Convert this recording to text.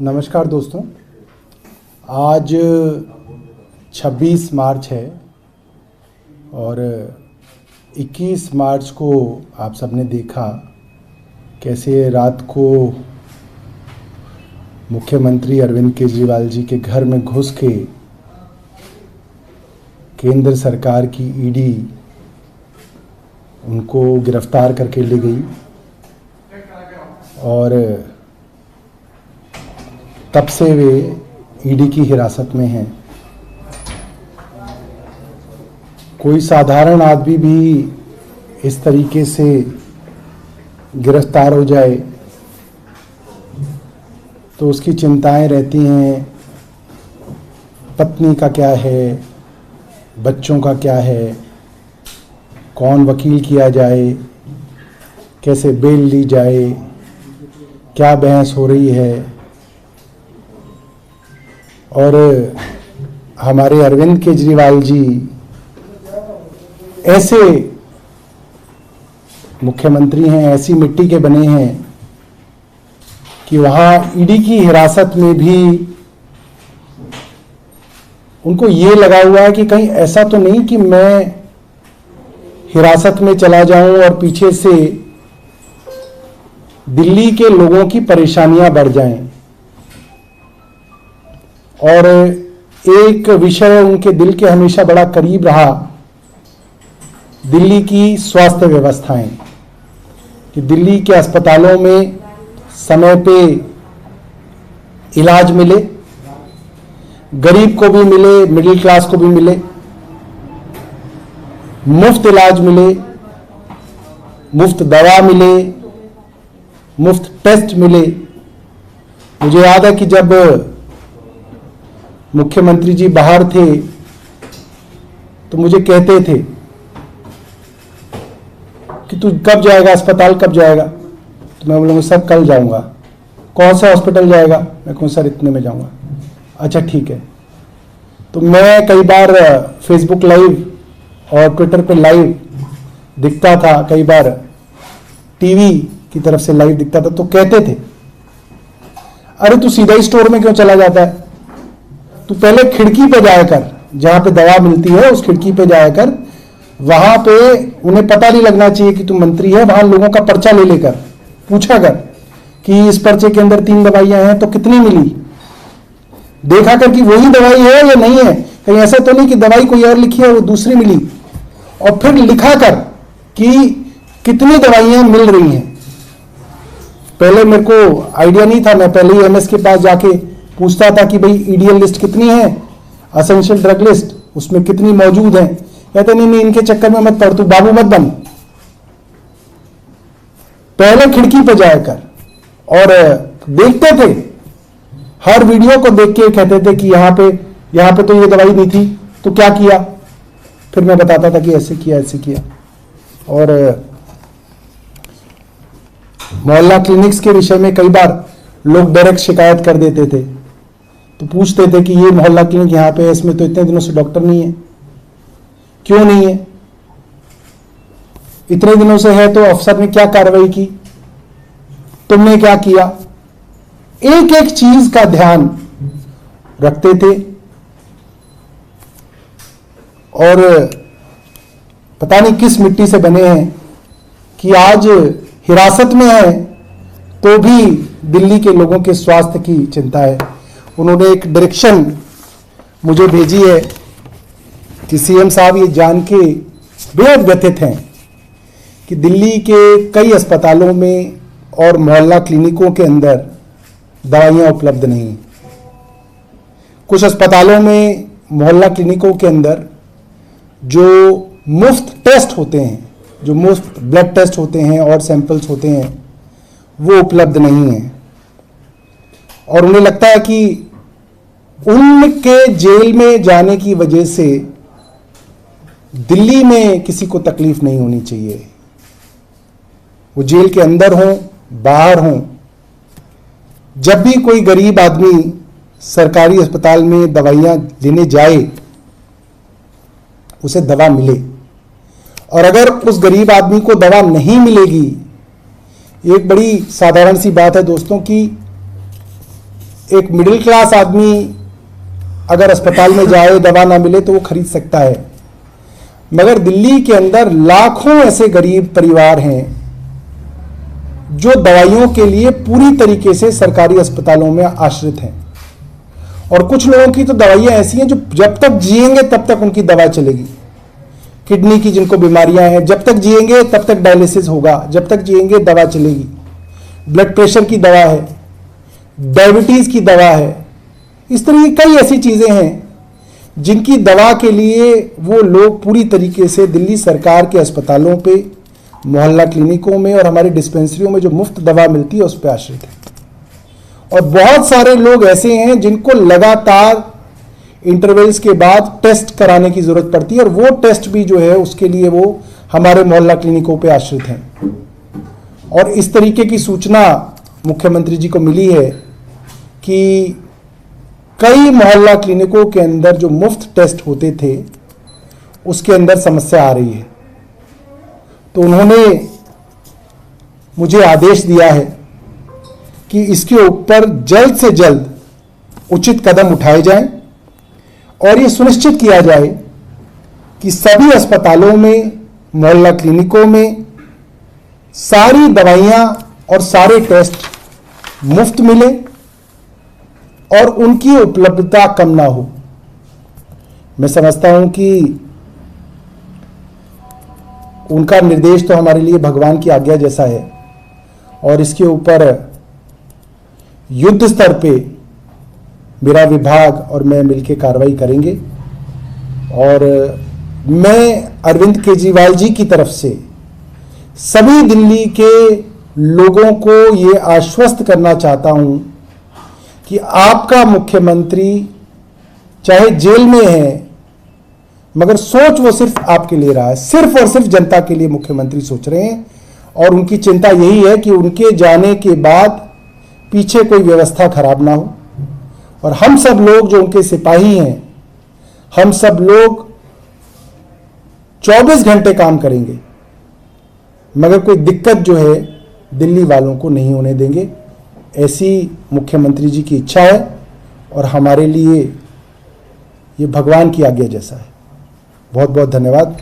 नमस्कार दोस्तों। आज 26 मार्च है और 21 मार्च को आप सबने देखा कैसे रात को मुख्यमंत्री अरविंद केजरीवाल जी के घर में घुस के केंद्र सरकार की ईडी उनको गिरफ्तार करके ले गई और तब से वे ईडी की हिरासत में हैं। कोई साधारण आदमी भी इस तरीके से गिरफ्तार हो जाए तो उसकी चिंताएं रहती हैं, पत्नी का क्या है, बच्चों का क्या है, कौन वकील किया जाए, कैसे बेल ली जाए, क्या बहस हो रही है। और हमारे अरविंद केजरीवाल जी ऐसे मुख्यमंत्री हैं, ऐसी मिट्टी के बने हैं कि वहाँ ईडी की हिरासत में भी उनको ये लगा हुआ है कि कहीं ऐसा तो नहीं कि मैं हिरासत में चला जाऊं और पीछे से दिल्ली के लोगों की परेशानियां बढ़ जाएं। और एक विषय उनके दिल के हमेशा बड़ा करीब रहा, दिल्ली की स्वास्थ्य व्यवस्थाएं, कि दिल्ली के अस्पतालों में समय पे इलाज मिले, गरीब को भी मिले, मिडिल क्लास को भी मिले, मुफ्त इलाज मिले, मुफ्त दवा मिले, मुफ्त टेस्ट मिले। मुझे याद है कि जब मुख्यमंत्री जी बाहर थे तो मुझे कहते थे कि तू कब जाएगा अस्पताल, कब जाएगा? तो मैं बोलूँगा सर कल जाऊँगा। कौन सा हॉस्पिटल जाएगा? मैं कहूँ सर इतने में जाऊँगा। अच्छा ठीक है। तो मैं कई बार फेसबुक लाइव और ट्विटर पे लाइव दिखता था, कई बार टीवी की तरफ से लाइव दिखता था, तो कहते थे अरे तू सीधा ही स्टोर में क्यों चला जाता है? तू पहले खिड़की पे जाया कर, जहां पे दवा मिलती है उस खिड़की पे जाया कर, वहां पे उन्हें पता नहीं लगना चाहिए कि तू मंत्री है। वहां लोगों का पर्चा ले लेकर पूछा कर कि इस पर्चे के अंदर 3 दवाइयां हैं तो कितनी मिली, देखा कर कि वही दवाई है या नहीं है, कहीं ऐसा तो नहीं कि दवाई कोई और लिखी है वो दूसरी मिली, और फिर लिखा कर कि कितनी दवाइयां मिल रही हैं। पहले मेरे को आइडिया नहीं था, मैं पहले ही एमएस के पास जाके पूछता था कि भाई ईडीएल लिस्ट कितनी है, असेंशियल ड्रग लिस्ट उसमें कितनी मौजूद है। कहते नहीं इनके चक्कर में मत पड़, तू बाबू मत बन, पहले खिड़की पे जाया कर। और देखते थे, हर वीडियो को देख के कहते थे कि यहाँ पे तो ये दवाई नहीं थी, तो क्या किया? फिर मैं बताता था कि ऐसे किया, ऐसे किया। और मोहल्ला क्लिनिक्स के विषय में कई बार लोग डायरेक्ट शिकायत कर देते थे, तो पूछते थे कि ये मोहल्ला क्लिनिक यहाँ पे है, इसमें तो इतने दिनों से डॉक्टर नहीं है, क्यों नहीं है? इतने दिनों से है तो अफसर ने क्या कार्रवाई की, तुमने क्या किया? एक एक चीज का ध्यान रखते थे। और पता नहीं किस मिट्टी से बने हैं कि आज हिरासत में है तो भी दिल्ली के लोगों के स्वास्थ्य की चिंता है। उन्होंने एक डायरेक्शन मुझे भेजी है कि सीएम साहब ये जान के बेहद व्यथित हैं कि दिल्ली के कई अस्पतालों में और मोहल्ला क्लिनिकों के अंदर दवाइयाँ उपलब्ध नहीं। कुछ अस्पतालों में, मोहल्ला क्लिनिकों के अंदर जो मुफ्त टेस्ट होते हैं, जो मुफ्त ब्लड टेस्ट होते हैं और सैंपल्स होते हैं, वो उपलब्ध नहीं है। और उन्हें लगता है कि उनके जेल में जाने की वजह से दिल्ली में किसी को तकलीफ नहीं होनी चाहिए। वो जेल के अंदर हों, बाहर हों, जब भी कोई गरीब आदमी सरकारी अस्पताल में दवाइयां लेने जाए उसे दवा मिले। और अगर उस गरीब आदमी को दवा नहीं मिलेगी, एक बड़ी साधारण सी बात है दोस्तों कि एक मिडिल क्लास आदमी अगर अस्पताल में जाए, दवा ना मिले तो वो खरीद सकता है, मगर दिल्ली के अंदर लाखों ऐसे गरीब परिवार हैं जो दवाइयों के लिए पूरी तरीके से सरकारी अस्पतालों में आश्रित हैं। और कुछ लोगों की तो दवाइयां ऐसी हैं जो जब तक जिएंगे तब तक उनकी दवा चलेगी। किडनी की जिनको बीमारियां हैं, जब तक जिएंगे तब तक डायलिसिस होगा, जब तक जिएंगे दवा चलेगी। ब्लड प्रेशर की दवा है, डायबिटीज की दवा है, इस तरह की कई ऐसी चीजें हैं जिनकी दवा के लिए वो लोग पूरी तरीके से दिल्ली सरकार के अस्पतालों पे, मोहल्ला क्लिनिकों में और हमारी डिस्पेंसरियों में जो मुफ्त दवा मिलती है उस पर आश्रित है। और बहुत सारे लोग ऐसे हैं जिनको लगातार इंटरवल्स के बाद टेस्ट कराने की जरूरत पड़ती है, और वो टेस्ट भी जो है उसके लिए वो हमारे मोहल्ला क्लिनिकों पे आश्रित हैं। और इस तरीके की सूचना मुख्यमंत्री जी को मिली है कि कई मोहल्ला क्लिनिकों के अंदर जो मुफ्त टेस्ट होते थे उसके अंदर समस्या आ रही है। तो उन्होंने मुझे आदेश दिया है कि इसके ऊपर जल्द से जल्द उचित कदम उठाए जाएं और ये सुनिश्चित किया जाए कि सभी अस्पतालों में, मोहल्ला क्लिनिकों में सारी दवाइयां और सारे टेस्ट मुफ्त मिले और उनकी उपलब्धता कम ना हो। मैं समझता हूं कि उनका निर्देश तो हमारे लिए भगवान की आज्ञा जैसा है, और इसके ऊपर युद्ध स्तर पे मेरा विभाग और मैं मिलकर कार्रवाई करेंगे। और मैं अरविंद केजरीवाल जी की तरफ से सभी दिल्ली के लोगों को ये आश्वस्त करना चाहता हूं कि आपका मुख्यमंत्री चाहे जेल में है, मगर सोच वो सिर्फ आपके लिए रहा है, सिर्फ और सिर्फ जनता के लिए मुख्यमंत्री सोच रहे हैं। और उनकी चिंता यही है कि उनके जाने के बाद पीछे कोई व्यवस्था खराब ना हो। और हम सब लोग जो उनके सिपाही हैं, हम सब लोग 24 घंटे काम करेंगे, मगर कोई दिक्कत जो है दिल्ली वालों को नहीं होने देंगे। ऐसी मुख्यमंत्री जी की इच्छा है और हमारे लिए ये भगवान की आज्ञा जैसा है। बहुत बहुत धन्यवाद।